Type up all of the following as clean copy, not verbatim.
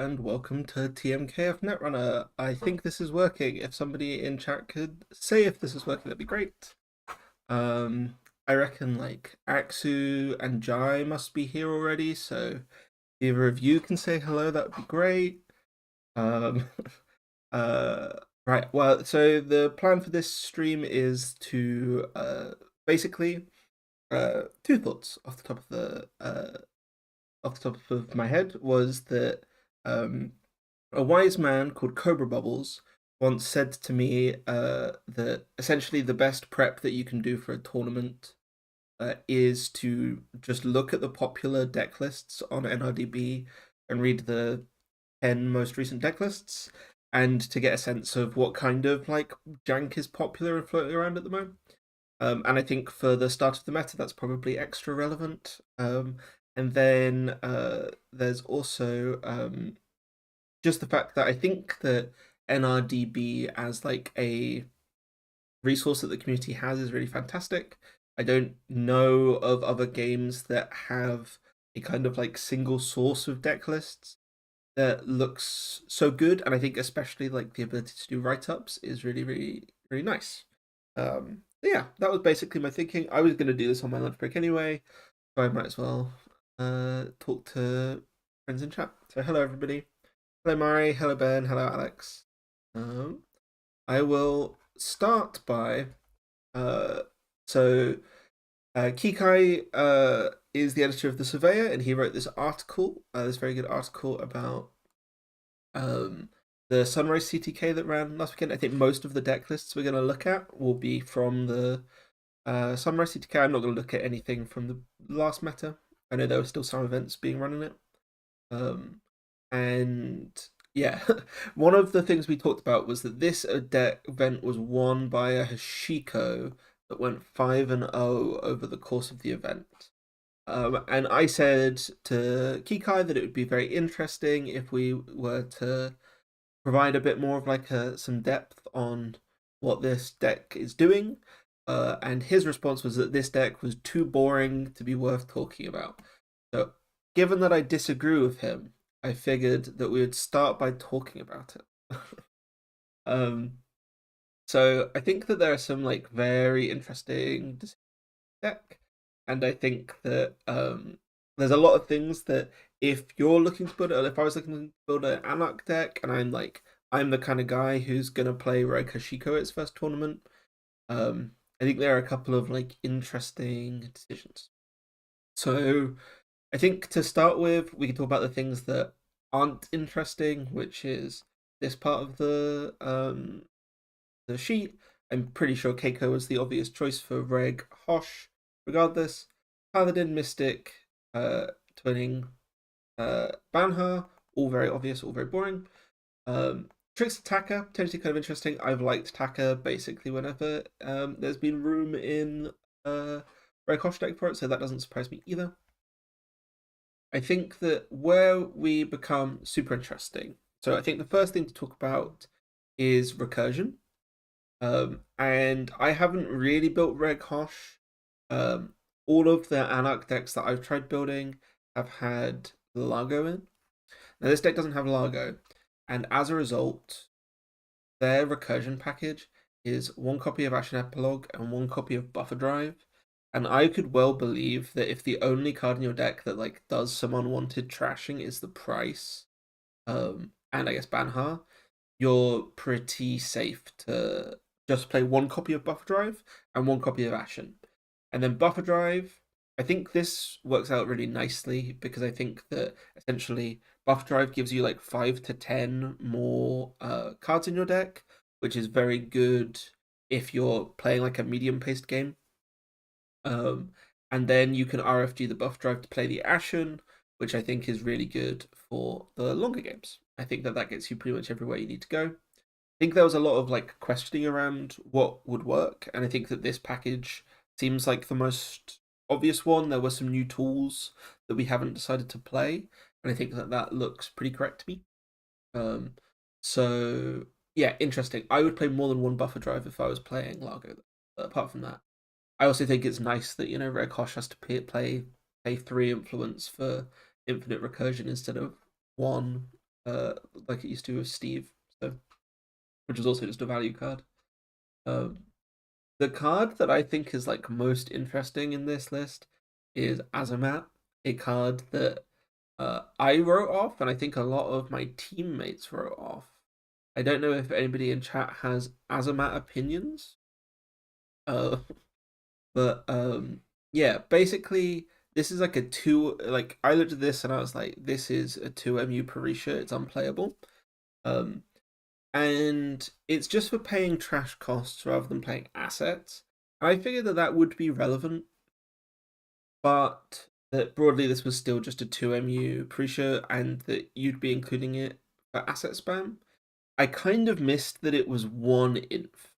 and welcome to TMKF Netrunner. I think this is working. If somebody in chat could say if this is working, that'd be great. I reckon like Axu and Jai must be here already, so either of you can say hello, that would be great. Um, uh, right, well, so the plan for this stream is to basically two thoughts off the top of my head was that a wise man called Cobra Bubbles once said to me that essentially the best prep that you can do for a tournament is to just look at the popular deck lists on NRDB and read the 10 most recent deck lists and to get a sense of what kind of like jank is popular and floating around at the moment. And I think for the start of the meta, that's probably extra relevant. And then there's also just the fact that I think that NRDB as like a resource that the community has is really fantastic. I don't know of other games that have a kind of like single source of deck lists that looks so good, and I think especially like the ability to do write-ups is really, really, really nice. Yeah, that was basically my thinking. I was going to do this on my lunch break anyway, so I might as well talk to friends in chat. So hello everybody. Hello Mari, hello Ben, hello Alex. I will start by so Kikai is the editor of The Surveyor, and he wrote this article, this very good article about the Sunrise CTK that ran last weekend. I think most of the deck lists we're going to look at will be from the Sunrise CTK. I'm not going to look at anything from the last meta. I know there were still some events being run in it. And yeah, one of the things we talked about was that this event was won by a Hashiko that went 5-0 over the course of the event. And I said to Kikai that it would be very interesting if we were to provide a bit more of like some depth on what this deck is doing. And his response was that this deck was too boring to be worth talking about. So, given that I disagree with him, I figured that we would start by talking about it. So I think that there are some like very interesting deck, and I think that there's a lot of things that if you're looking to build it, or if I was looking to build an Anarch deck, and I'm the kind of guy who's gonna play Rogue Hashiko its first tournament, I think there are a couple of like interesting decisions. So I think to start with, we can talk about the things that aren't interesting, which is this part of the sheet. I'm pretty sure Keiko was the obvious choice for Reg Hosh. Regardless, Paladin, Mystic, Twinning, Banha, all very obvious, all very boring. Trickster Taka, potentially kind of interesting. I've liked Taka basically whenever there's been room in Reg Hosh deck for it, so that doesn't surprise me either. I think that where we become super interesting, so I think the first thing to talk about is Recursion. And I haven't really built Reg Hosh. All of the Anarch decks that I've tried building have had Largo in. Now this deck doesn't have Largo, and as a result, their Recursion package is 1 copy of Ashen Epilogue and 1 copy of Buffer Drive. And I could well believe that if the only card in your deck that like does some unwanted trashing is the price, and I guess Banha, you're pretty safe to just play 1 copy of Buffer Drive and 1 copy of Ashen. And then Buffer Drive, I think this works out really nicely because I think that essentially Buffer Drive gives you like 5 to 10 more cards in your deck, which is very good if you're playing like a medium paced game. And then you can RFG the Buffer Drive to play the Ashen, which I think is really good for the longer games. I think that gets you pretty much everywhere you need to go. I think there was a lot of like questioning around what would work, and I think that this package seems like the most obvious one. There were some new tools that we haven't decided to play, and I think that looks pretty correct to me. So yeah, interesting. I would play more than 1 Buffer Drive if I was playing Largo. But apart from that, I also think it's nice that Red Hosh has to pay 3 influence for infinite recursion instead of 1 like it used to with Steve, so which is also just a value card. Um, the card that I think is like most interesting in this list is Azamat, a card that I wrote off, and I think a lot of my teammates wrote off. I don't know if anybody in chat has Azamat opinions. Uh, but yeah, basically this is like a two. Like I looked at this and I was like, this is a 2 MU Parisha. It's unplayable. Um, and it's just for paying trash costs rather than paying assets. And I figured that that would be relevant, but that broadly this was still just a 2 MU Parisha, and that you'd be including it for asset spam. I kind of missed that it was 1 inf,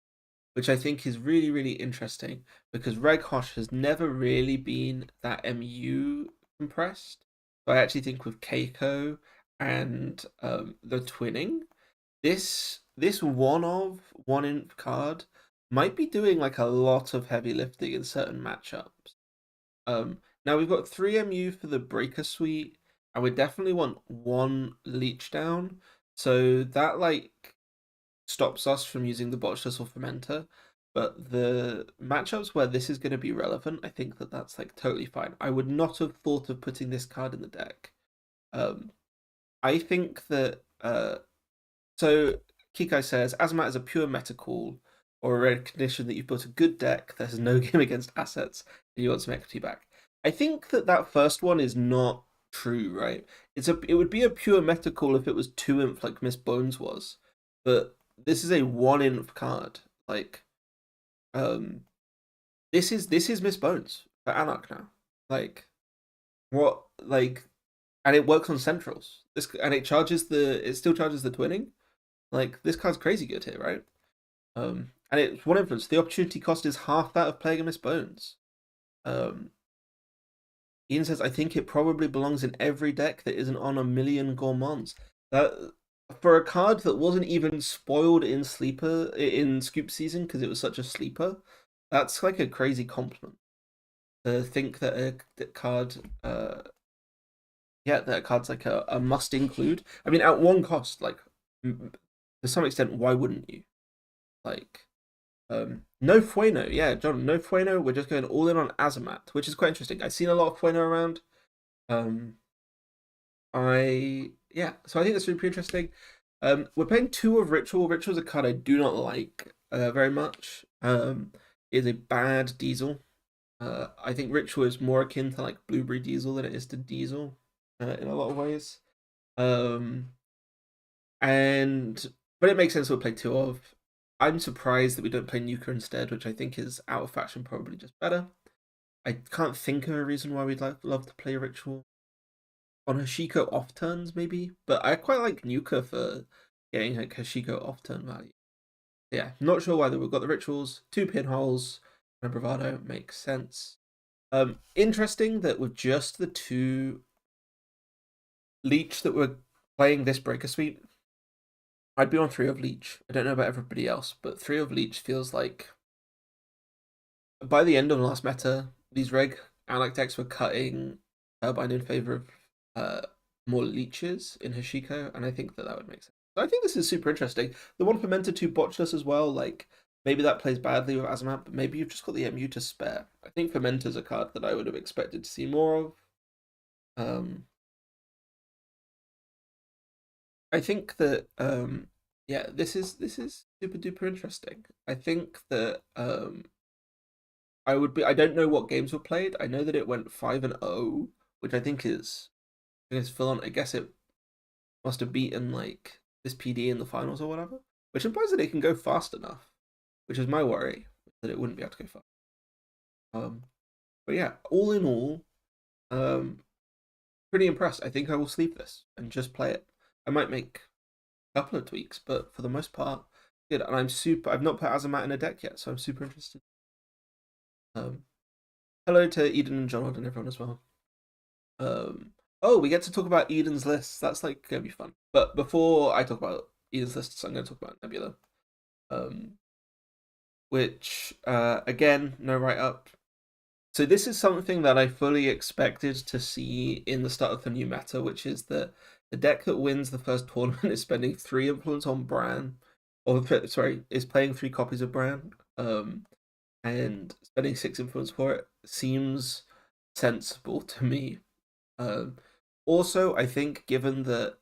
which I think is really, really interesting because Reg Hosh has never really been that MU compressed. So I actually think with Keiko and the twinning, this 1 inf card might be doing like a lot of heavy lifting in certain matchups. Now we've got 3 MU for the Breaker Suite, and we definitely want 1 Leech down. So that like stops us from using the Botchless or Fermenter. But the matchups where this is going to be relevant, I think that that's like totally fine. I would not have thought of putting this card in the deck. I think that so Kikai says Azamat is a pure meta call or a recognition that you've built a good deck that has no game against assets and you want some equity back. I think that that first one is not true, right? It would be a pure meta call if it was 2 inf like Miss Bones was, but this is a 1 inf card. Like, this is Miss Bones for Anarch now. Like, what like, and it works on centrals. This and it still charges the twinning. Like this card's crazy good here, right? And it's 1 influence. The opportunity cost is half that of playing a Miss Bones. Ian says, I think it probably belongs in every deck that isn't on a million gourmands. That for a card that wasn't even spoiled in Scoop season because it was such a sleeper, that's like a crazy compliment. To think that a card, that a card's like a must include. I mean, at 1 cost, like to some extent, why wouldn't you? Like, no Fueno, yeah, John, no Fueno. We're just going all in on Azamat, which is quite interesting. I've seen a lot of Fueno around. So I think that's super interesting. We're playing 2 of Ritual. Ritual is a card I do not like very much. Is a bad Diesel. I think Ritual is more akin to like Blueberry Diesel than it is to Diesel in a lot of ways. But it makes sense to play 2 of. I'm surprised that we don't play Nuka instead, which I think is out of faction probably just better. I can't think of a reason why we'd love to play Ritual. On Hashiko off turns, maybe, but I quite like Nuka for getting like Hashiko off turn value. Yeah, not sure why we've got the rituals, 2 pinholes, and Bravado makes sense. Interesting that with just the 2 Leech that we're playing this Breaker Suite, I'd be on 3 of Leech. I don't know about everybody else, but 3 of Leech feels like by the end of last meta, these reg Alec decks were cutting Turbine in favor of more leeches in Hashiko, and I think that would make sense. So I think this is super interesting. The one Fermented 2 Botchless as well, like maybe that plays badly with Azamat, but maybe you've just got the MU to spare. I think Fermenter's a card that I would have expected to see more of. I think that this is super duper interesting. I think that I don't know what games were played. I know that it went 5-0, which I think is full on. I guess it must have beaten like this PD in the finals or whatever, which implies that it can go fast enough, which is my worry, that it wouldn't be able to go fast. But yeah, all in all, pretty impressed. I think I will sleep this and just play it. I might make a couple of tweaks, but for the most part, good. And I've not put Azamat in a deck yet, so I'm super interested. Hello to Eden and John and everyone as well. Oh, we get to talk about Eden's lists. That's like gonna be fun. But before I talk about Eden's lists, I'm gonna talk about Nebula. Which again, no write up. So this is something that I fully expected to see in the start of the new meta, which is that the deck that wins the first tournament is spending 3 influence on Bran, or sorry, is playing 3 copies of Bran, and spending 6 influence for it seems sensible to me. Also, I think given that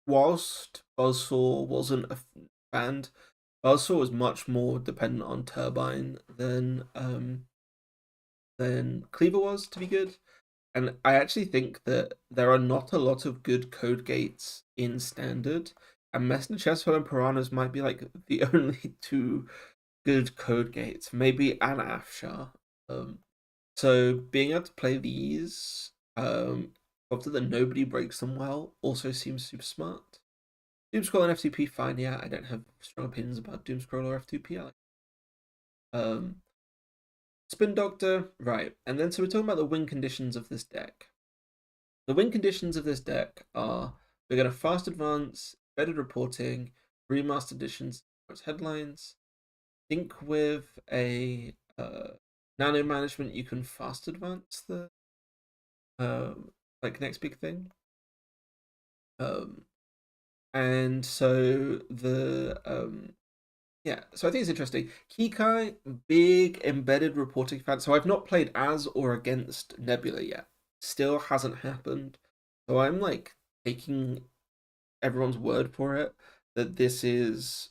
whilst Buzzsaw wasn't a banned, Buzzsaw was much more dependent on Turbine than Cleaver was to be good. And I actually think that there are not a lot of good code gates in Standard, and Messenger Chessful and Piranhas might be like the only 2 good code gates, maybe an Afshar. So being able to play these, after that nobody breaks them well, also seems super smart. Doomscroll and FTP, fine, yeah. I don't have strong opinions about Doomscroll or F2P. I like Spin Doctor, right. And then so we're talking about the win conditions of this deck. The win conditions of this deck are we're going to fast advance, embedded reporting, remastered editions, headlines. I think with a nano management, you can fast advance the like next big thing. And so the yeah, so I think it's interesting. Kikai, big embedded reporting fan. So I've not played as or against Nebula yet. Still hasn't happened. So I'm like taking everyone's word for it that this is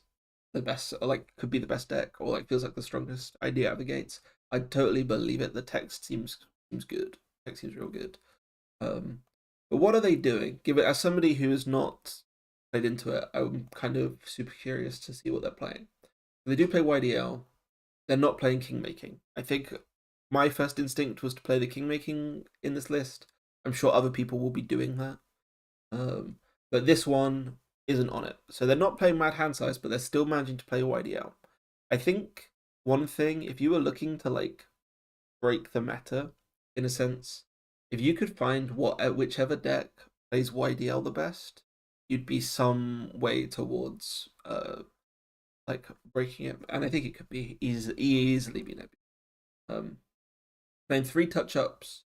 the best, or like could be the best deck, or like feels like the strongest idea out of the gates. I totally believe it. The text seems good. The text seems real good. But what are they doing? Give it as somebody who has not played into it, I'm kind of super curious to see what they're playing. They do play YDL. They're not playing Kingmaking. I think my first instinct was to play the Kingmaking in this list. I'm sure other people will be doing that. But this one isn't on it. So they're not playing Mad Hand Size, but they're still managing to play YDL. I think one thing, if you were looking to like break the meta, in a sense, if you could find whichever deck plays YDL the best, you'd be some way towards like breaking it, and I think it could be easily be Nebula. Playing 3 touch-ups,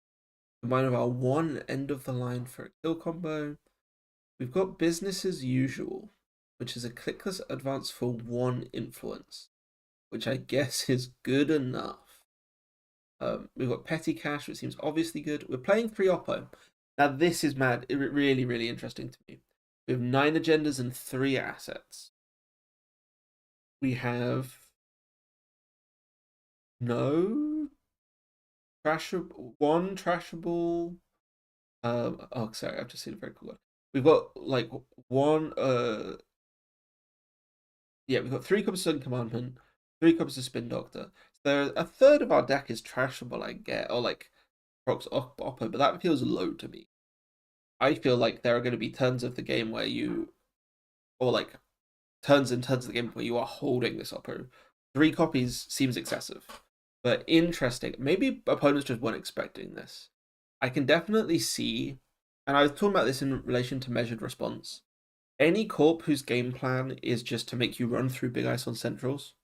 combined with our 1 end of the line for a kill combo. We've got Business as Usual, which is a clickless advance for 1 influence, which I guess is good enough. We've got Petty Cash, which seems obviously good. We're playing 3 Oppo. Now this is mad, really, really interesting to me. We have 9 agendas and 3 assets. We have no one trashable. Oh, sorry, I've just seen a very cool one. We've got like one. Yeah, we've got 3 copies of Sun Commandment, 3 copies of Spin Doctor. So a third of our deck is trashable, I get, or like Prox Oppo, but that feels low to me. I feel like there are going to be turns of the game where you, or like turns and turns of the game where you are holding this Oppo. 3 copies seems excessive, but interesting. Maybe opponents just weren't expecting this. I can definitely see, and I was talking about this in relation to measured response. Any corp whose game plan is just to make you run through big ice on centrals,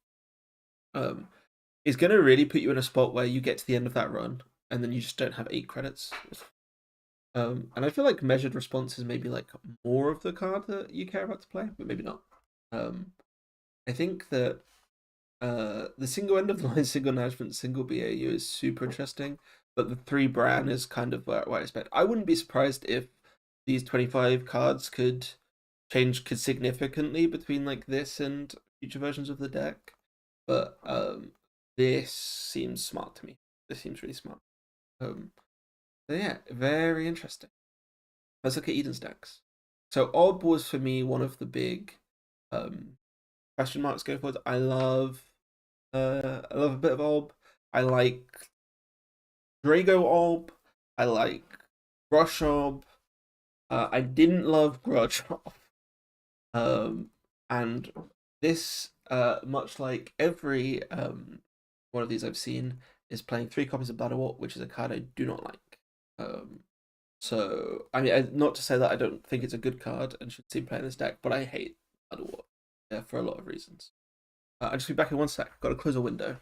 is going to really put you in a spot where you get to the end of that run and then you just don't have 8 credits. And I feel like measured response is maybe like more of the card that you care about to play, but maybe not. I think that the single end of the line, single management, single BAU is super interesting, but the 3 Bran is kind of what I expect. I wouldn't be surprised if these 25 cards could change significantly between like this and future versions of the deck, but this seems smart to me. This seems really smart. So yeah, very interesting. Let's look at Eden's decks. So Ob was for me one of the big question marks going forward. I love a bit of Ob. I like Drago Ob. I like Rush Ob. I didn't love Grudge Ob. And this, much like every one of these I've seen, is playing 3 copies of Battlewart, which is a card I do not like. So, I mean, not to say that I don't think it's a good card and should see play in this deck, but I hate Battlewart for a lot of reasons. I'll just be back in 1 sec. Got to close a window.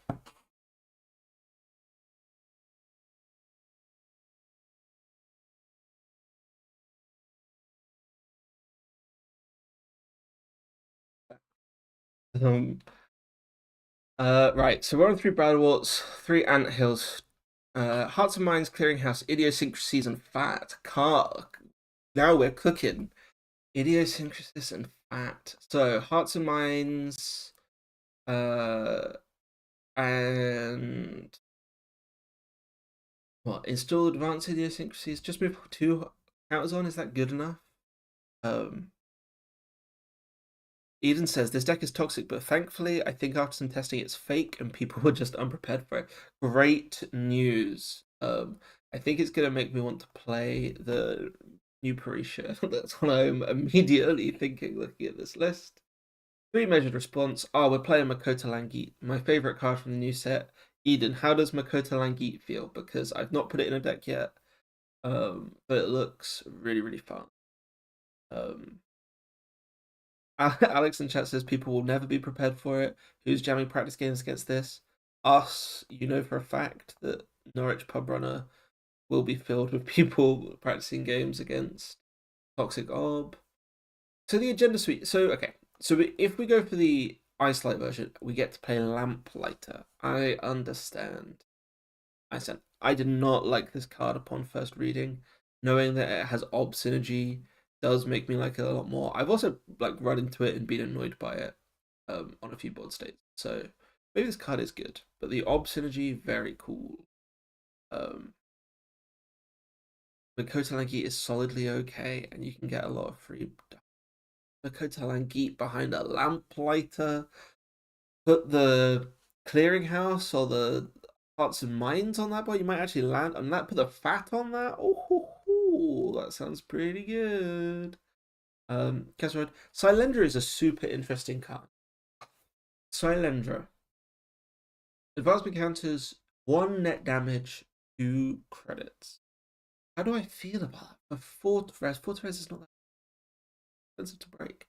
Um, right, so we're on 3 Bradwarts, 3 Anthills, Hearts and Minds, Clearinghouse, Idiosyncrasies, and Fat. Now we're cooking. Idiosyncrasies and Fat. So, Hearts and Minds, uh, and what? Install advanced idiosyncrasies. Just move 2 counters on. Is that good enough? Um, Eden says this deck is toxic, but thankfully, I think after some testing, it's fake and people were just unprepared for it. Great news. I think it's gonna make me want to play the new Parisha. That's what I'm immediately thinking looking at this list. 3 measured response. Oh, we're playing Makoto Langit, my favorite card from the new set. Eden, how does Makoto Langit feel? Because I've not put it in a deck yet, but it looks really, really fun. Alex in chat says people will never be prepared for it. Who's jamming practice games against this? Us. You know for a fact that Norwich Pub Runner will be filled with people practicing games against Toxic Orb. So the agenda suite. So okay. So if we go for the Ice Light version, we get to play Lamplighter. I understand. I did not like this card upon first reading. Knowing that it has Ob synergy does make me like it a lot more. I've also like run into it and been annoyed by it on a few board states. So maybe this card is good, but the Ob synergy very cool. Makoto Langit is solidly okay, and you can get a lot of free Makoto Langit behind a Lamplighter. Put the Clearinghouse or the Hearts and Minds on that board. You might actually land on that. Put the Fat on that. Oh, that sounds pretty good. Casserole. Silendra is a super interesting card. Silendra. Advancement counters 1 net damage, 2 credits. How do I feel about that? For 4 res is not that expensive to break.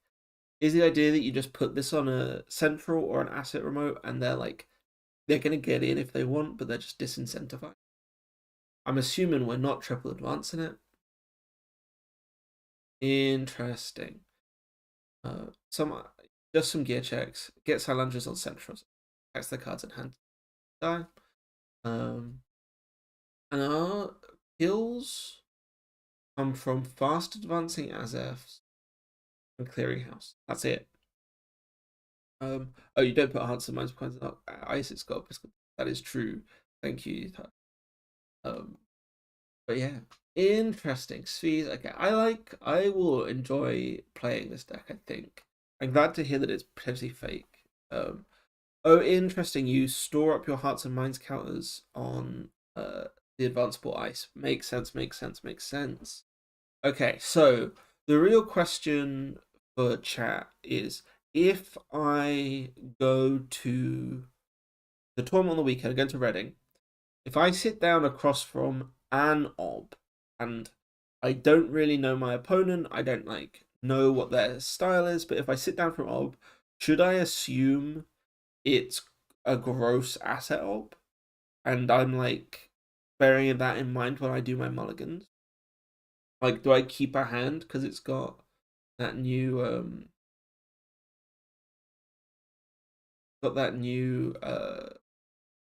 Is the idea that you just put this on a central or an asset remote and they're gonna get in if they want, but they're just disincentivized. I'm assuming we're not triple advancing it. Interesting. Just some gear checks. Get Silandras on centrals. Attacks the cards in hand. Die. And our kills come from fast advancing Azefs and Clearinghouse. That's it. Oh, you don't put Hearts and Minds behind the Ice. It's got that is true. Thank you. But yeah, interesting. Spheres. Okay, I will enjoy playing this deck. I think I'm glad to hear that it's potentially fake. Oh, interesting. You store up your Hearts and Minds counters on the advanceable ice. Makes sense. Makes sense. Makes sense. Okay, so the real question for chat is if I go to the tournament on the weekend, I go to Reading. If I sit down across from an Ob and I don't really know my opponent, I don't know what their style is, but if I sit down from Ob, should I assume it's a gross asset Ob? And I'm bearing that in mind when I do my mulligans. Do I keep a hand because it's got that new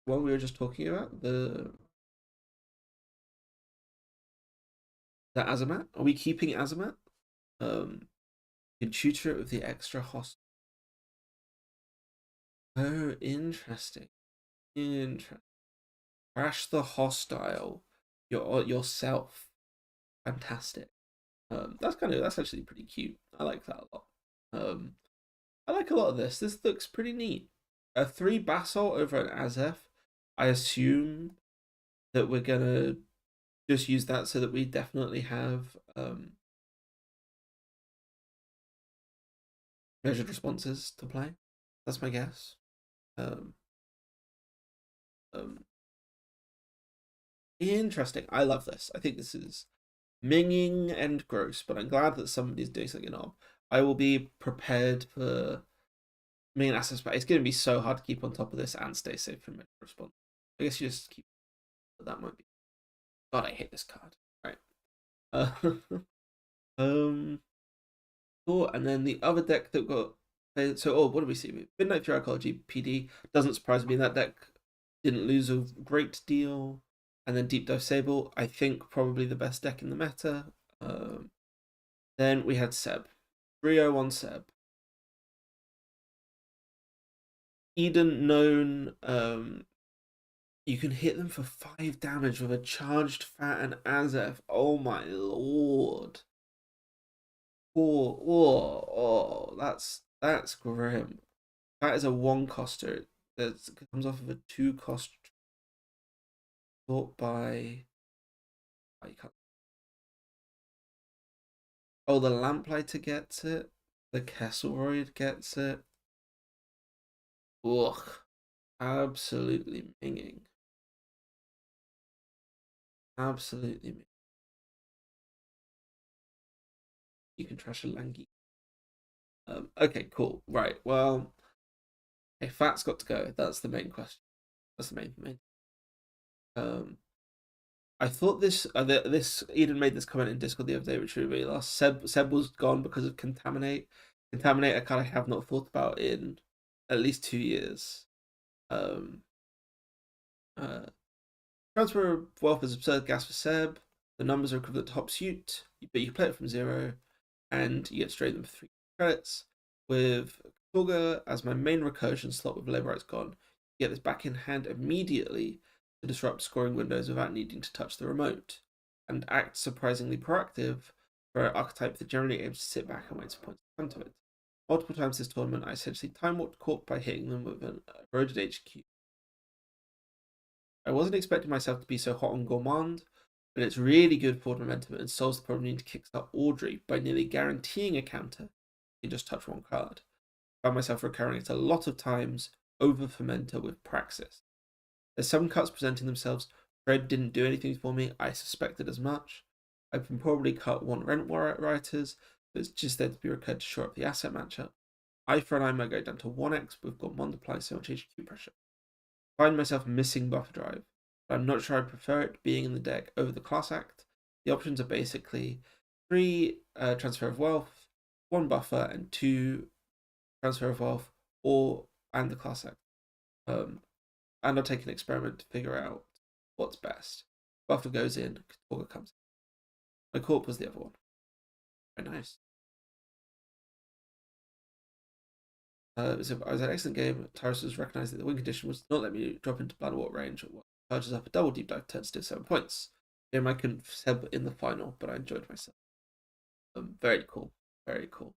one we were just talking about, the Azamat? Are we keeping Azamat? You can tutor it with the extra host. Oh, interesting. Crash the hostile yourself. Fantastic. That's actually pretty cute. I like that a lot. I like a lot of this. This looks pretty neat. A 3 Basalt over an Azef. I assume that we're gonna just use that so that we definitely have measured responses to play. That's my guess. Interesting. I love this. I think this is minging and gross, but I'm glad that somebody's doing something on. I will be prepared for minging assets, but it's going to be so hard to keep on top of this and stay safe from measured response. I guess you just keep. That might be. God, I hate this card. Right. Cool. And then the other deck that got So, oh, what do we see? Midnight Fury Arcology PD doesn't surprise me. That deck didn't lose a great deal. And then Deep Dive Sable, I think probably the best deck in the meta. Then we had Seb. 301 Seb. Eden known. You can hit them for 5 damage with a charged Fat and Azef. Oh my lord. That's grim. That is a 1-coster. That comes off of a 2-cost. Thought by. Oh, you can't. Oh, the Lamplighter gets it. The Kesselroyd gets it. Ugh. Absolutely minging. Absolutely minging. You can trash a Langy. Okay, cool. Right. Well, okay, Fat's got to go. That's the main question. That's the main. I thought this Eden made this comment in Discord the other day, which really lost. Seb was gone because of Contaminate. Contaminate I kind of have not thought about in at least 2 years. Transfer of Wealth is absurd gas for Seb. The numbers are equivalent to Hop Suit, but you play it from 0, and you get to trade them for 3 credits. With Torga as my main recursion slot with Labor Rights gone, you get this back in hand immediately to disrupt scoring windows without needing to touch the remote, and act surprisingly proactive for an archetype that generally aims to sit back and wait for points to come to it. Multiple times this tournament, I essentially time-warped Corp by hitting them with an eroded HQ. I wasn't expecting myself to be so hot on Gourmand, but it's really good forward momentum and solves the problem needing to kickstart Audrey by nearly guaranteeing a counter. You just touch 1 card. I found myself recurring it a lot of times over Fermenter with Praxis. There's some cuts presenting themselves. Fred didn't do anything for me. I suspected as much. I can probably cut 1 Rent Writers, but it's just there to be recurred to shore up the asset matchup. I for an I might go down to 1x, but we've got Mond apply so much HQ pressure. I find myself missing buffer drive, but I'm not sure I prefer it being in the deck over the class act. The options are basically 3 transfer of wealth, 1 buffer, and 2 transfer of wealth, and the class act. And I'll take an experiment to figure out what's best. Buffer goes in, Torga comes in. My Corp was the other one. Very nice. It was an excellent game. Tyrus was recognized that the win condition was not let me drop into Blood Water range. Charges up a double deep dive, turns to 7 points. Game I couldn't Seb in the final, but I enjoyed myself. Very cool. Very cool.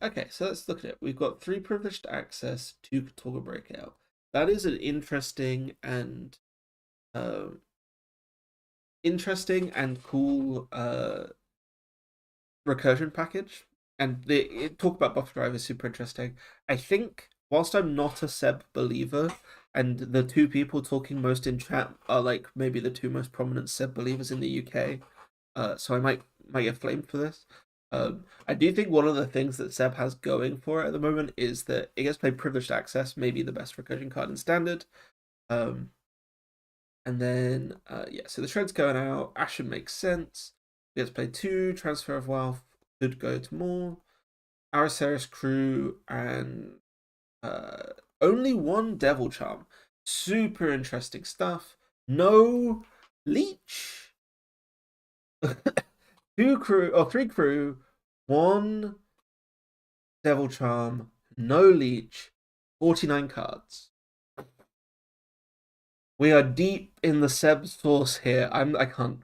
Okay, so let's look at it. We've got 3 privileged access, 2 Torga breakout. That is an interesting and cool recursion package. And the talk about buffer drive is super interesting. I think whilst I'm not a Seb believer, and the 2 people talking most in chat are like maybe the 2 most prominent Seb believers in the UK, so I might get flamed for this. I do think one of the things that Seb has going for it at the moment is that it gets played privileged access, maybe the best recursion card in standard. And then yeah, so the shred's going out. Ashen makes sense. We get to play 2 transfer of wealth, could go to more. Araceris crew and only 1 devil charm. Super interesting stuff. No leech. 2 crew or 3 crew, 1 devil charm, no leech, 49 cards. We are deep in the Seb source here. I can't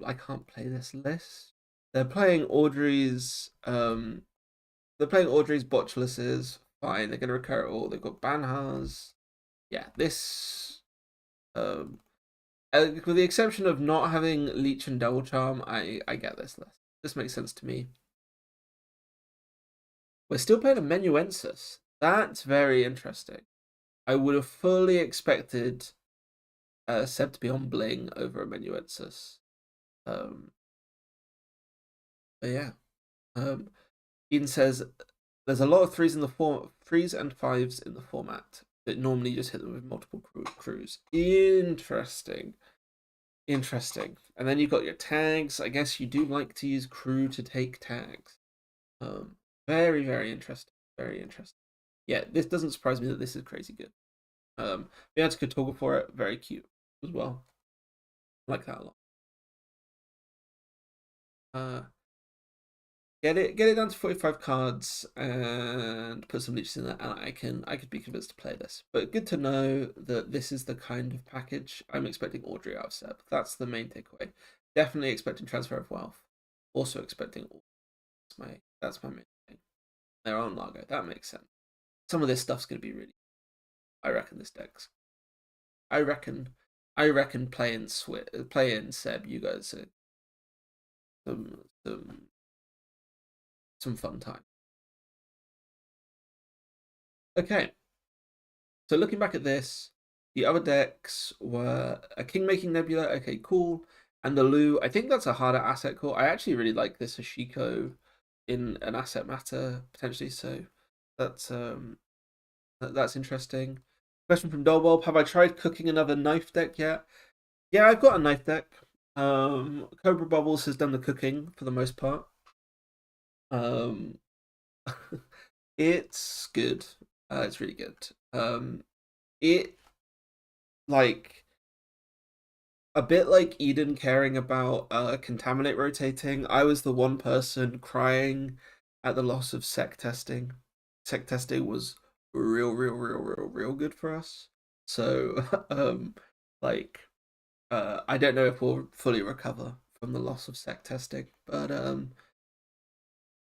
play this list. They're playing Audrey's Botchluses. Fine, they're gonna recur it all. They've got Banhars. Yeah, this with the exception of not having Leech and Devil Charm, I get this list. This makes sense to me. We're still playing a Menuensis. That's very interesting. I would have fully expected Seb to be on Bling over a Menuensis. But yeah. Eden says there's a lot of 3s and 5s in the format, but normally you just hit them with multiple crews. Interesting. And then you've got your tags. I guess you do like to use crew to take tags. Very, very interesting. Very interesting. Yeah, this doesn't surprise me that this is crazy good. The anti toggle for it, very cute as well. I like that a lot. Uh, get it down to 45 cards and put some leeches in there, and I could be convinced to play this. But good to know that this is the kind of package I'm expecting Audrey out of Seb. That's the main takeaway. Definitely expecting transfer of wealth. Also expecting that's my main thing. Their own Largo. That makes sense. Some of this stuff's gonna be really. I reckon this deck's. I reckon. I reckon playing Seb. You guys are some fun time. Okay, so looking back at this, the other decks were a King making Nebula. Okay, cool. And the Lu. I think that's a harder asset call. I actually really like this Hashiko in an asset matter potentially. So that's interesting. Question from Dolbul: have I tried cooking another knife deck yet? Yeah, I've got a knife deck. Cobra Bubbles has done the cooking for the most part. Um, it's good. It's really good. It like a bit like Eden caring about contaminate rotating. I was the one person crying at the loss of sec testing. Sec testing was real good for us. So like I don't know if we'll fully recover from the loss of sec testing,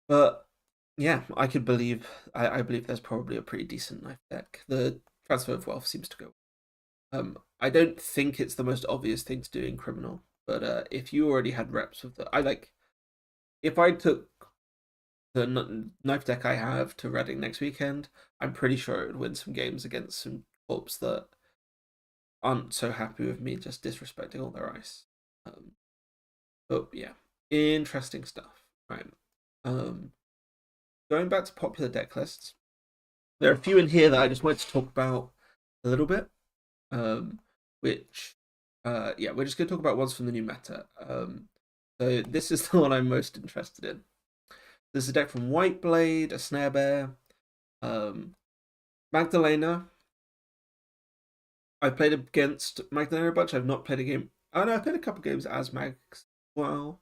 but yeah, I could believe I believe there's probably a pretty decent knife deck. The transfer of wealth seems to go. I don't think it's the most obvious thing to do in criminal, but if you already had reps with the, I like if I took the knife deck I have to Reading next weekend, I'm pretty sure it would win some games against some corps that aren't so happy with me just disrespecting all their ice. But yeah, interesting stuff. Right. Um, Going back to popular deck lists, there are a few in here that I just wanted to talk about a little bit. Which, yeah, we're just going to talk about ones from the new meta. So this is the one I'm most interested in. There's a deck from Whiteblade, a Snare Bear, Magdalena. I've played against Magdalena a bunch. I've not played a game. Oh no, I've played a couple games as Mags as well.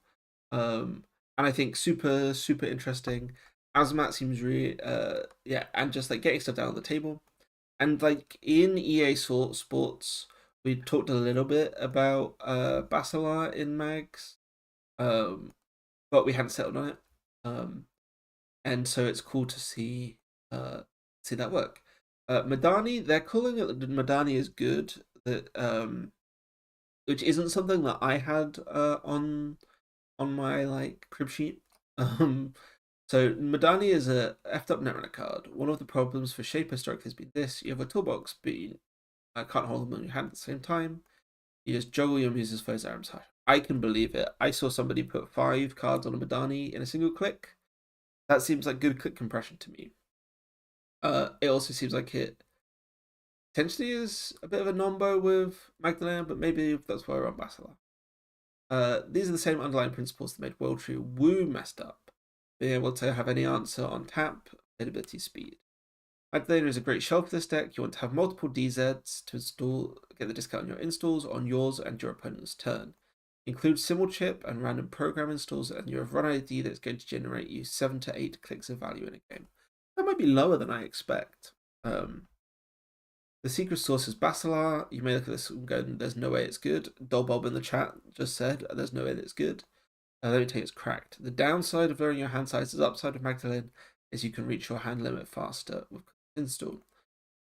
And I think super interesting. Azmat seems really, yeah, and just like getting stuff down on the table. And like in EA Sports, we talked a little bit about Basilar in Mags, but we hadn't settled on it. And so it's cool to see that work. Madani, they're calling it Madani is good. That which isn't something that I had on my like crib sheet. So Madani is a effed up netrunner card. One of the problems for Shape historically has been this: you have a toolbox, but you can't hold them in your hand at the same time. You just juggle your muses foes arms high. I can believe it. I saw somebody put 5 cards on a Madani in a single click. That seems like good click compression to me. It also seems like it potentially is a bit of a nombo with Magdalena, but maybe that's why we're on Basilar. These are the same underlying principles that made World Tree Woo messed up. Being able to have any answer on tap, availability, speed. Magdalena is a great shell for this deck. You want to have multiple DZs to install, get the discount on your installs on yours and your opponent's turn. Include symbol chip and random program installs, and you have run ID that's going to generate you 7 to 8 clicks of value in a game. That might be lower than I expect. The secret source is Basilar. You may look at this and go, there's no way it's good. Dolbul in the chat just said, there's no way that it's good. Let me tell you, it's cracked. The downside of lowering your hand size is upside of Magdalene is you can reach your hand limit faster with install.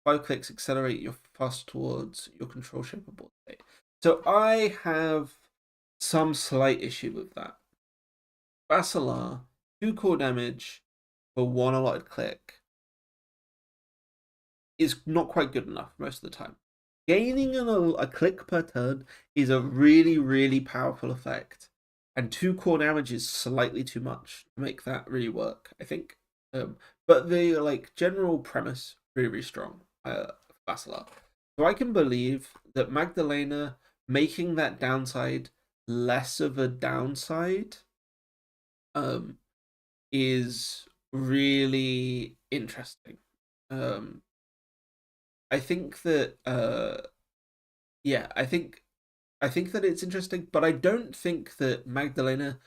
5 clicks accelerate your fast towards your control shape or board state. So I have some slight issue with that. Basilar, 2 core damage for 1 allotted click is not quite good enough most of the time. Gaining a click per turn is a really powerful effect, and 2 core damage is slightly too much to make that really work, I think. But the like general premise really strong for Basilar. So I can believe that Magdalena making that downside less of a downside is really interesting. I think that yeah, I think that it's interesting, but I don't think that Magdalena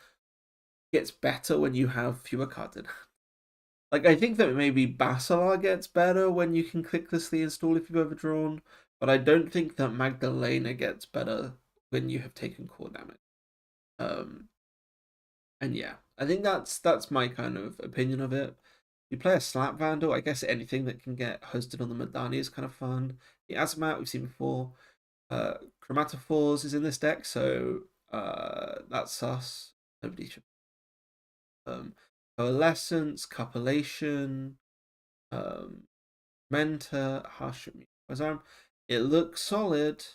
gets better when you have fewer cards in. Like, I think that maybe Basilar gets better when you can clicklessly install if you've overdrawn, but I don't think that Magdalena gets better when you have taken core damage. Um, and yeah, I think that's my kind of opinion of it. You play a Slap Vandal, I guess anything that can get hosted on the Madani is kind of fun. The Azamat we've seen before. Chromatophores is in this deck, so that's sus. Nobody should. Um, Coalescence, Copulation, um, Mentor, Hashiko. It looks solid.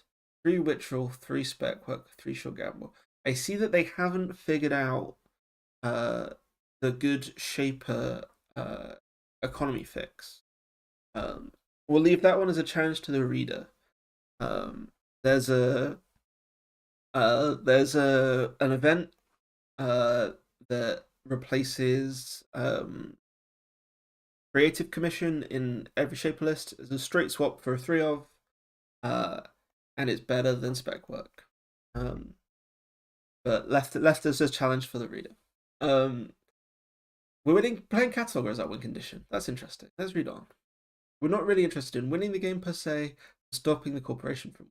3 Witcherel, 3 Spec Work, 3 Short Gamble. I see that they haven't figured out uh, the good Shaper economy fix. We'll leave that one as a challenge to the reader. Um, there's a an event that replaces Creative Commission in every Shaper list. It's a straight swap for a 3 of, uh, and it's better than Spec Work. But left as a challenge for the reader. We're playing catalog, or is that win condition? That's interesting. Let's read on. We're not really interested in winning the game per se, but stopping the corporation from.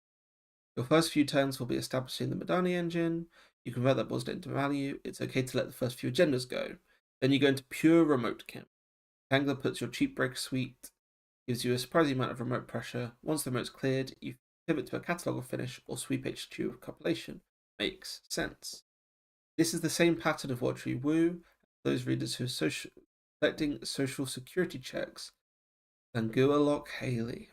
Your first few turns will be establishing the Madani engine. You convert that bullshit into value. It's okay to let the first few agendas go. Then you go into pure remote camp. Tangler puts your cheap break suite, gives you a surprising amount of remote pressure. Once the remote's cleared, you pivot to a catalog of finish or sweep HQ of copulation. Makes sense. This is the same pattern of Watchery Woo. Those readers who are collecting social security checks. Langua Lock Haley.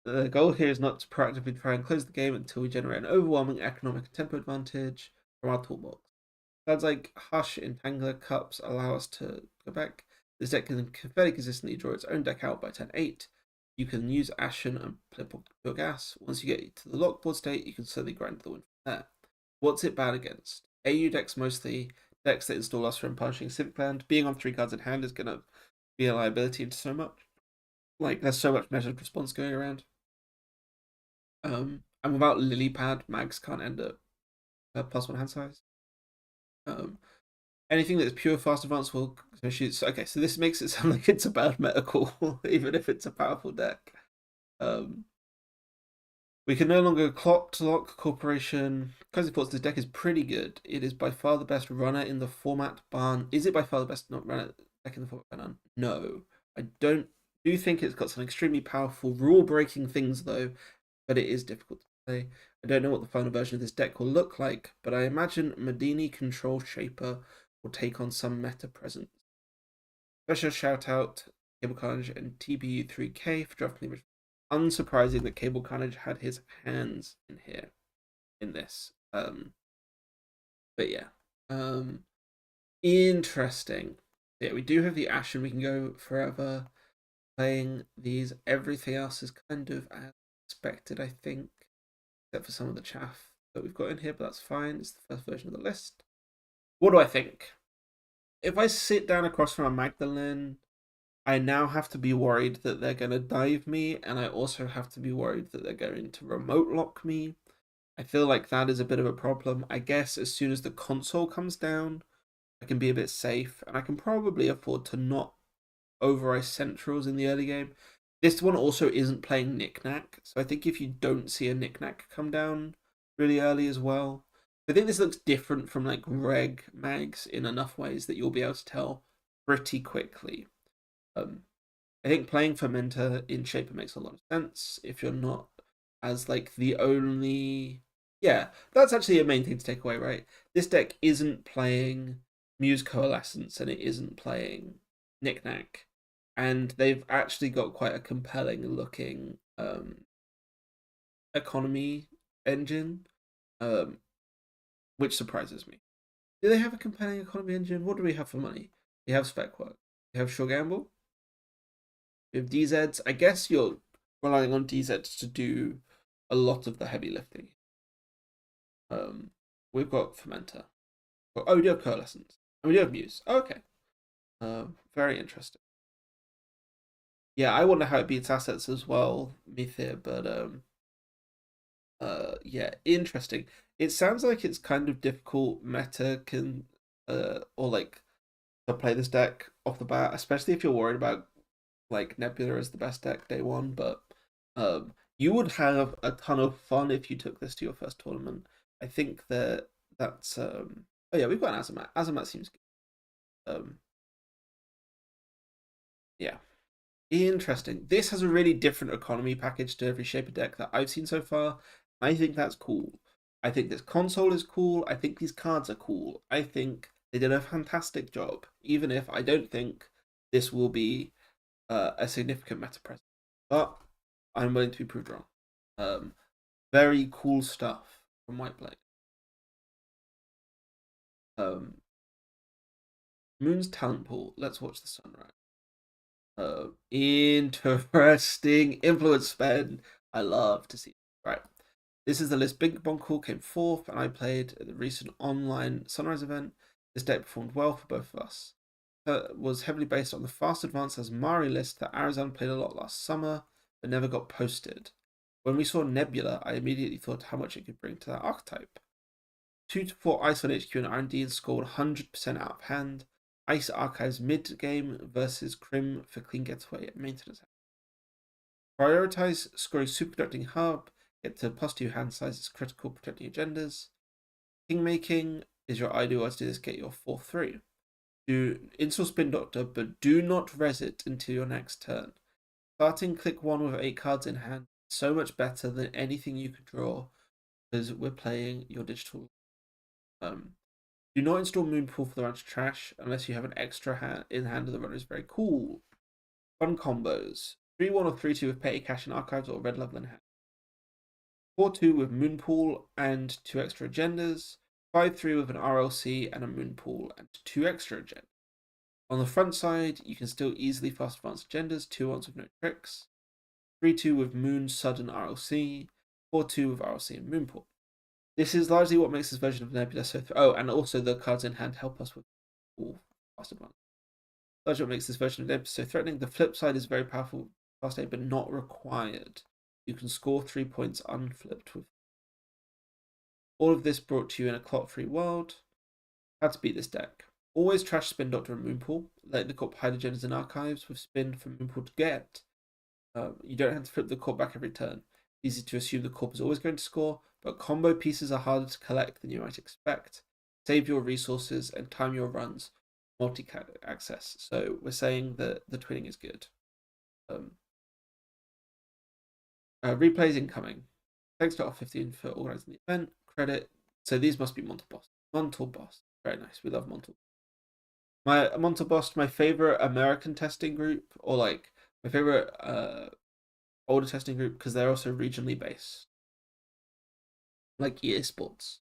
The goal here is not to proactively try and close the game until we generate an overwhelming economic and tempo advantage from our toolbox. Cards like Hush and Tangler Cups allow us to go back. This deck can fairly consistently draw its own deck out by turn 8. You can use Ashen and play Pure Gas. Once you get to the lockboard state, you can slowly grind the win from there. What's it bad against? AU decks mostly, decks that install us from punishing Civic Land. Being on 3 cards in hand is going to be a liability into so much. Like, there's so much measured response going around. And without Lilypad, Mags can't end up +1 hand size. Anything that's pure fast advance will shoot. Okay, so this makes it sound like it's a bad metacle, even if it's a powerful deck. We can no longer clock to lock Corporation. Cozy Thoughts, this deck is pretty good. It is by far the best runner in the format barn. Is it by far the best not runner deck in the format barn? No. I do think it's got some extremely powerful rule breaking things though, but it is difficult to play. I don't know what the final version of this deck will look like, but I imagine Madini Control Shaper will take on some meta presence. Special shout out Cable Carnage and TBU3K for drafting the unsurprising that Cable Carnage had his hands in here in this. But yeah. Interesting. Yeah, we do have the Ashen. We can go forever playing these. Everything else is kind of as expected, I think, except for some of the chaff that we've got in here, but that's fine. It's the first version of the list. What do I think? If I sit down across from a Magdalene, I now have to be worried that they're going to dive me, and I also have to be worried that they're going to remote lock me. I feel like that is a bit of a problem. I guess as soon as the console comes down, I can be a bit safe, and I can probably afford to not over-ice centrals in the early game. This one also isn't playing Knick-Knack, so I think if you don't see a Knick-Knack come down really early as well, I think this looks different from like Reg Mags in enough ways that you'll be able to tell pretty quickly. I think playing Fermenter in Shaper makes a lot of sense if you're not as like the only. Yeah, that's actually a main thing to take away, right? This deck isn't playing Muse Coalescence and it isn't playing Knick-Knack, and they've actually got quite a compelling looking economy engine, which surprises me. Do they have a compelling economy engine? What do we have for money? We have Spec Work. We have Sure Gamble. We have DZs. I guess you're relying on DZs to do a lot of the heavy lifting. We've got Fermenter. Oh, we do have Coalescence. And we do have Muse. Oh, okay. Very interesting. Yeah, I wonder how it beats assets as well, Mythir, but yeah, interesting. It sounds like it's kind of difficult meta can or like to play this deck off the bat, especially if you're worried about like Nebula as the best deck day one, but you would have a ton of fun if you took this to your first tournament. I think that's oh yeah, we've got an Azamat. Azamat seems good. Yeah. Interesting. This has a really different economy package to every shape of deck that I've seen so far. I think that's cool. I think this console is cool. I think these cards are cool. I think they did a fantastic job, even if I don't think this will be a significant meta presence. But I'm willing to be proved wrong. Very cool stuff from Whiteblade. Moon's talent pool. Let's watch the sunrise. Interesting influence spend. I love to see. Right. This is the list. Big Bonkle came fourth, and I played at the recent online Sunrise event. This deck performed well for both of us. Was heavily based on the fast advance as Mari list that Arizona played a lot last summer, but never got posted. When we saw Nebula, I immediately thought how much it could bring to that archetype. 2 to 4 ice on HQ and R&D and score 100% out of hand. Ice Archives mid-game versus Crim for clean getaway and maintenance. Prioritize scoring superconducting hub, get to +2 hand sizes, critical protecting agendas. Kingmaking is your ideal way to do this, get your 4-3. Do install Spin Doctor, but do res it until your next turn. Starting click 1 with 8 cards in hand, so much better than anything you could draw, because we're playing your digital. Do not install Moonpool for the round to trash unless you have an extra in hand of the runner is very cool. Fun combos. 3-1 or 3-2 with petty cash and archives or red level in hand. 4-2 with Moonpool and 2 extra agendas. 5-3 with an RLC and a Moonpool and 2 extra agendas. On the front side, you can still easily fast advance agendas, 2-1s with no tricks. 3-2 with Moon, Sudden RLC. 4-2 with RLC and Moonpool. This is largely what makes this version of Nebula so. Oh, and also the cards in hand help us with fast advance. Largely what makes this version of Nebula so threatening. The flip side is very powerful, fast aid, but not required. You can score 3 points unflipped with. All of this brought to you in a clock-free world. How to beat this deck. Always trash Spin Doctor and Moonpool. Let the corp hide agendas and archives with Spin for Moonpool to get. You don't have to flip the corp back every turn. Easy to assume the corp is always going to score, but combo pieces are harder to collect than you might expect. Save your resources and time your runs. Multi-access. So we're saying that the twinning is good. Replays incoming. Thanks to R15 for organising the event. Credit. So these must be Montalbost. Montalbost. Very nice. We love Montalbost. Montalbost, my favorite American testing group, or like my favorite older testing group, because they're also regionally based, like EA Sports.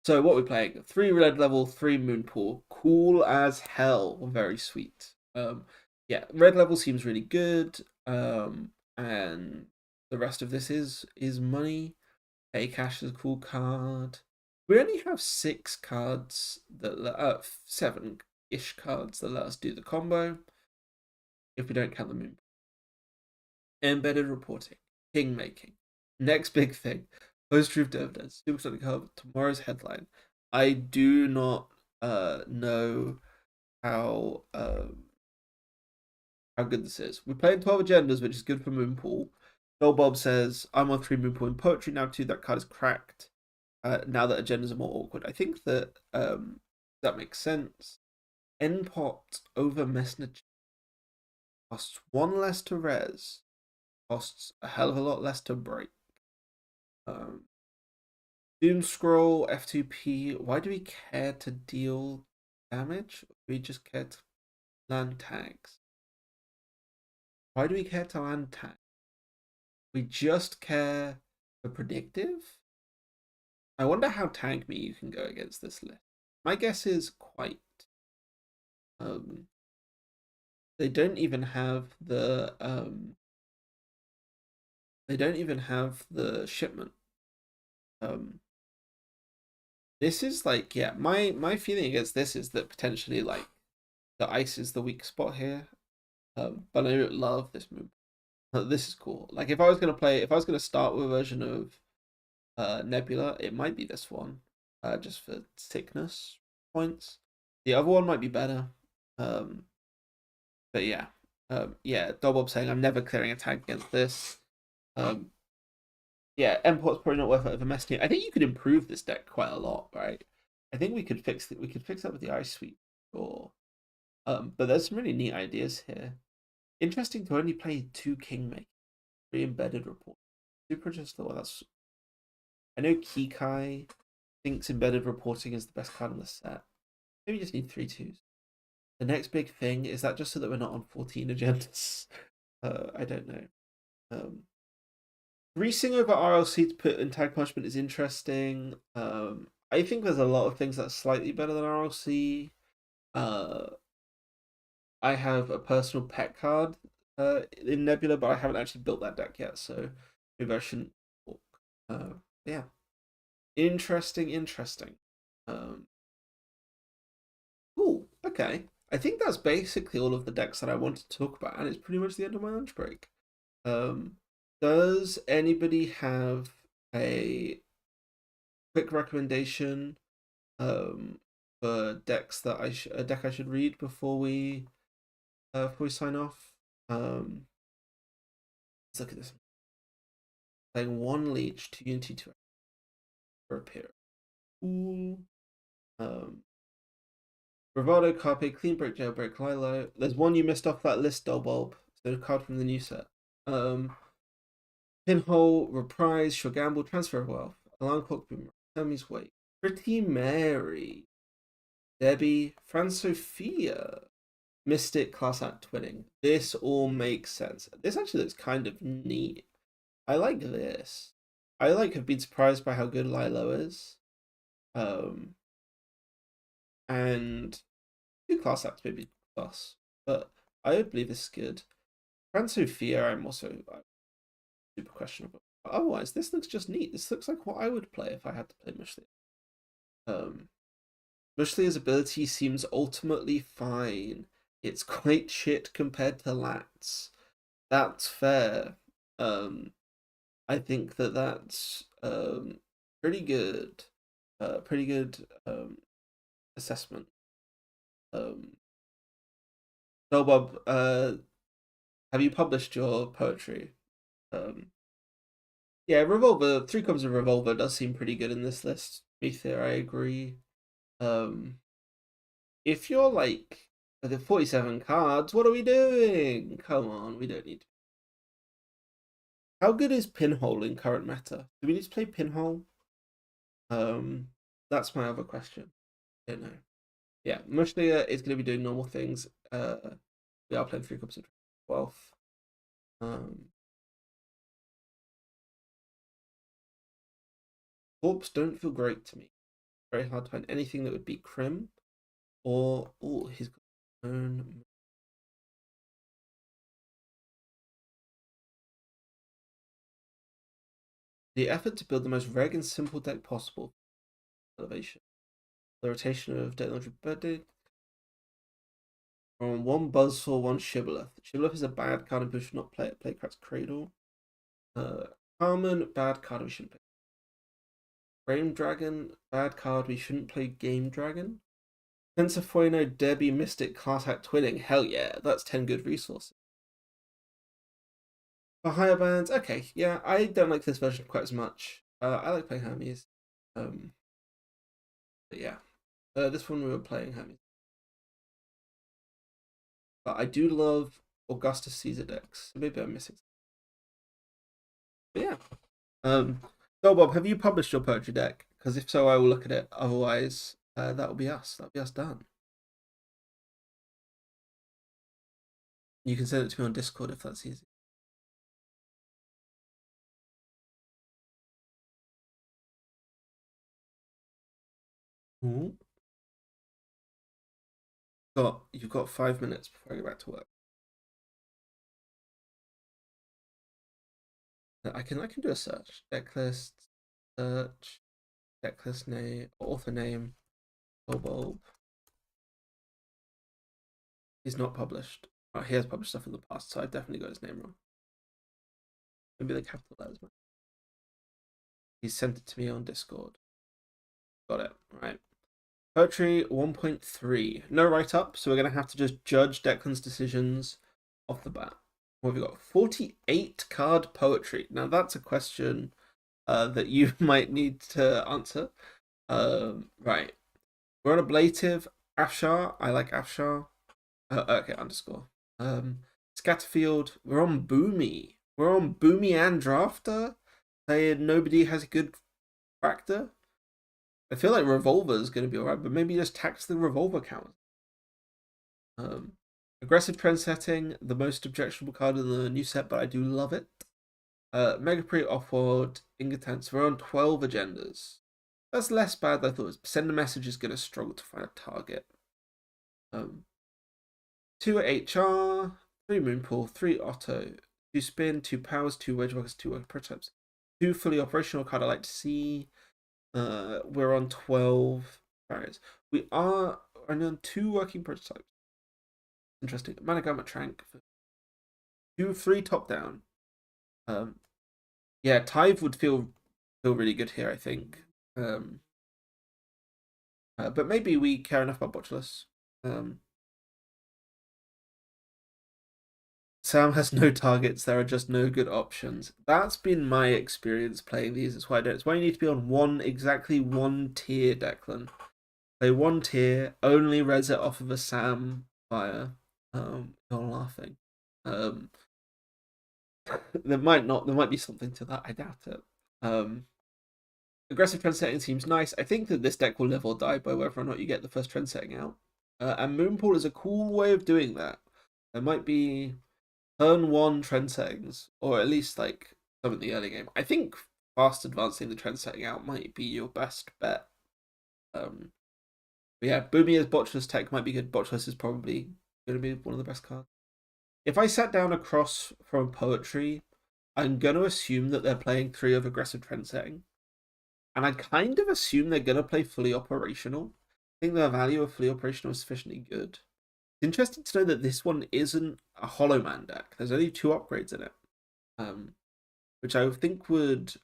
So what we're playing: 3 red level, 3 Moonpool. Cool as hell. Very sweet. Yeah, red level seems really good. And the rest of this is money. Pay cash is a cool card. We only have 6 cards that 7-ish cards that let us do the combo. If we don't count the Moon. Embedded reporting, king making. Next big thing. Post-truth dividends. Supersonic Hub. Tomorrow's headline. I do not know how good this is. We're playing 12 agendas, which is good for Moonpool. Dolbul says, I'm on 3 Moonpool in poetry now too. That card is cracked. Now that agendas are more awkward. I think that that makes sense. Endpot over Messenger costs 1 less to res. Costs a hell of a lot less to break. Doom Scroll, F2P. Why do we care to deal damage? We just care to land tags. Why do we care to land tag? We just care for predictive? I wonder how tag me you can go against this list. My guess is quite. They don't even have the shipment. This is like, yeah, my feeling against this is that potentially like the ice is the weak spot here. But I don't love this move. This is cool. Like if I was gonna start with a version of Nebula, it might be this one, just for sickness points. The other one might be better. But yeah, yeah. Dolbul saying I'm never clearing a tag against this. Yeah, Import's probably not worth it over Messy. I think you could improve this deck quite a lot, right? I think we could fix it. We could fix that with the Ice Sweep, or but there's some really neat ideas here. Interesting to only play 2 Kingmaker, 3 Embedded Report. Super just thought that's. I know Kikai thinks Embedded Reporting is the best card in the set. Maybe we just need 3 2s. The next big thing is that just so that we're not on 14 agendas. I don't know. Greasing over RLC to put in tag punishment is interesting. I think there's a lot of things that's slightly better than RLC. I have a personal pet card in Nebula, but I haven't actually built that deck yet, so maybe I shouldn't talk. Yeah. Interesting. Cool. Okay. I think that's basically all of the decks that I wanted to talk about, and it's pretty much the end of my lunch break. Does anybody have a quick recommendation for decks that a deck I should read before we sign off? Let's look at this. Playing 1 Leech, 2 Unity, 2 for a pair. Ooh. Bravado, Carpe, Clean Break, Jailbreak, Lilo. There's one you missed off that list, Dolbulb. So a card from the new set. Pinhole, Reprise, Sure Gamble, Transfer of Wealth, Alarm Clock Boomerang, Hermes Wake, Pretty Mary, Debbie, Fransophia, Mystic, Class Act Twinning. This all makes sense. This actually looks kind of neat. I like this. I have been surprised by how good Lilo is. And 2 Class Acts maybe plus, but I would believe this is good. Fransophia, I'm also super questionable. But otherwise, this looks just neat. This looks like what I would play if I had to play Mushlia. Mushlia's ability seems ultimately fine. It's quite shit compared to Lats. That's fair. I think that's pretty good. Pretty good assessment. So Bob, have you published your poetry? Yeah, Revolver, 3 Comes of Revolver does seem pretty good in this list. Ether, I agree. If you're like the 47 cards, what are we doing? Come on, we don't need to. How good is Pinhole in current meta? Do we need to play Pinhole? That's my other question. I don't know. Yeah, Mushlia is going to be doing normal things. We are playing 3 Cups of 12. Corps don't feel great to me. Very hard to find anything that would beat Crim. Or, oh, he's got his own. The effort to build the most reg and simple deck possible. Elevation. The rotation of technology birthday. On 1 Buzzsaw, 1 Shibboleth. Shibboleth is a bad card and we should not play it. Play Crack's Cradle. Carmen, bad card we shouldn't play. Frame Dragon, bad card we shouldn't play. Game Dragon. Tensorfueno, Debbie, Mystic, Class Act Twinning. Hell yeah, that's 10 good resources. For higher bands, okay, yeah, I don't like this version quite as much. I like playing Hermes. But yeah, this one we were playing Hermes. But I do love Augustus Caesar decks. So maybe I'm missing. But yeah. Bob, have you published your poetry deck? Because if so, I will look at it. Otherwise, that'll be us. That'll be us done. You can send it to me on Discord if that's easy. Ooh. You've got 5 minutes before I go back to work. I can do a search. Deck list, search, deck list name, author name, Dolbul. He's not published. Oh, he has published stuff in the past, so I definitely got his name wrong. Maybe the capital letters. He sent it to me on Discord. Got it. Right. Poetry 1.3. No write-up, so we're going to have to just judge Declan's decisions off the bat. What have we got? 48 card poetry. Now that's a question that you might need to answer. Right. We're on ablative. Afshar. I like Afshar. Okay, underscore. Scatterfield. We're on Boomy. We're on Boomy and Drafter. Saying nobody has a good factor. I feel like Revolver is going to be alright, but maybe just tax the Revolver count. Aggressive trend setting, the most objectionable card in the new set, but I do love it. Mega Pre Offworld, Ingatance. We're on 12 agendas. That's less bad than I thought. Send a Message is going to struggle to find a target. 2 HR, 3 Moonpool, 3 Otto, 2 Spin, 2 Powers, 2 Wedge Workers, 2 Work Prototypes. 2 fully operational card I like to see. We're on 12 barriers. We are only on 2 working prototypes. Interesting. Managama Trank. 3 top down. Yeah, Tive would feel really good here, I think. But maybe we care enough about Botulus. Sam has no targets. There are just no good options. That's been my experience playing these. It's why I don't. It's why you need to be on exactly one tier, Declan. Play 1 tier. Only res it off of a Sam fire. You're laughing. There might be something to that. I doubt it. Aggressive trend setting seems nice. I think that this deck will live or die by whether or not you get the first trend setting out. And Moonpool is a cool way of doing that. There might be turn 1 trend settings, or at least like some in the early game. I think fast advancing the trend setting out might be your best bet. But yeah, Boomy as Botulus tech might be good. Botulus is probably going to be one of the best cards. If I sat down across from Poetry, I'm going to assume that they're playing 3 of aggressive trend setting. And I kind of assume they're going to play fully operational. I think the value of fully operational is sufficiently good. It's interesting to know that this one isn't a Hollow Man deck. There's only 2 upgrades in it. Which I think would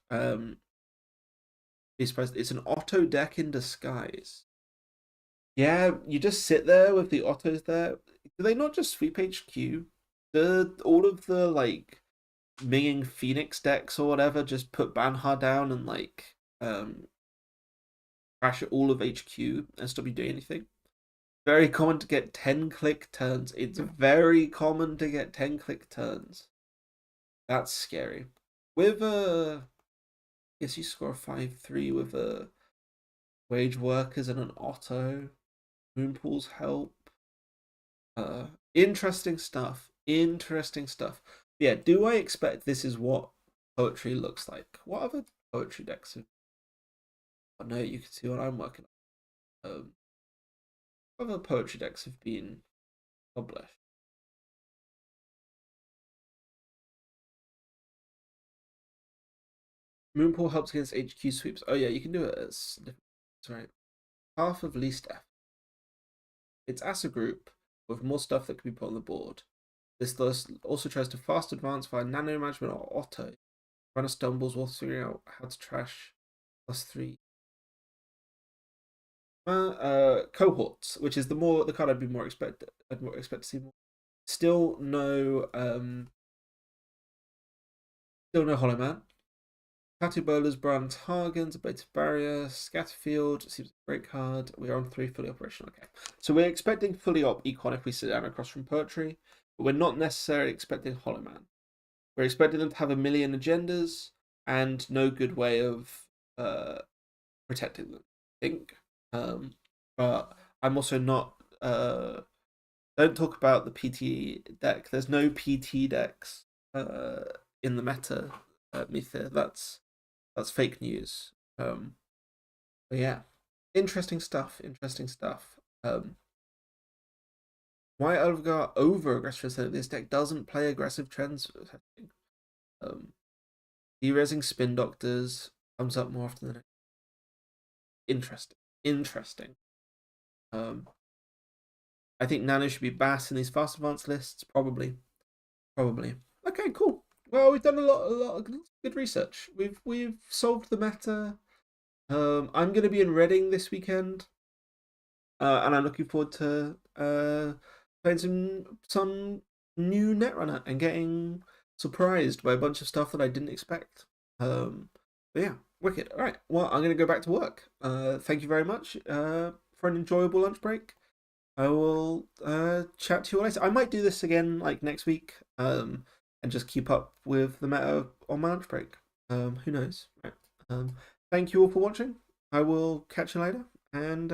be surprised. It's an Otto deck in disguise. Yeah, you just sit there with the Ottos there. Do they not just sweep HQ? All of the like minging Phoenix decks or whatever just put Banhar down and like crash all of HQ and stop you doing anything? Very common to get 10-click turns. It's very common to get 10-click turns. That's scary. With I guess you score a 5-3 with a Wage Workers and an Otto. Moonpool's help. Interesting stuff. Interesting stuff. Yeah, do I expect this is what Poetry looks like? What other Poetry decks have... Oh no, you can see what I'm working on. What other Poetry decks have been published? Moonpool helps against HQ sweeps. Oh yeah, you can do it as... That's right. Path of Least Effort. It's as a group with more stuff that can be put on the board. This thus also tries to fast advance via nano management or Otto. Runner stumbles while figuring out how to trash +3. Cohorts, which is the card I'd expect to see more. Still no Hollow Man. Tattoo Bowlers, Brand Targans, Ablative Barrier, Scatterfield, seems a great card. We are on 3 fully operational. Okay. So we're expecting fully op econ if we sit down across from Poetry, but we're not necessarily expecting Hollow Man. We're expecting them to have a million agendas and no good way of protecting them, I think. But I'm also not don't talk about the PT deck. There's no PT decks in the meta, Mythir. That's fake news. But yeah, interesting stuff. Why Olgar over aggressive trend? This deck doesn't play aggressive trends. Derezzing Spin Doctors comes up more often than interesting. I think Nano should be Bass in these fast advanced lists. Probably. Okay, cool. Well, we've done a lot of good research. We've solved the meta. I'm going to be in Reading this weekend, and I'm looking forward to playing some new Netrunner and getting surprised by a bunch of stuff that I didn't expect. But yeah, wicked. All right. Well, I'm going to go back to work. Thank you very much for an enjoyable lunch break. I will chat to you all later. I might do this again like next week, and just keep up with the meta on my lunch break. Who knows? Right. Thank you all for watching. I will catch you later, and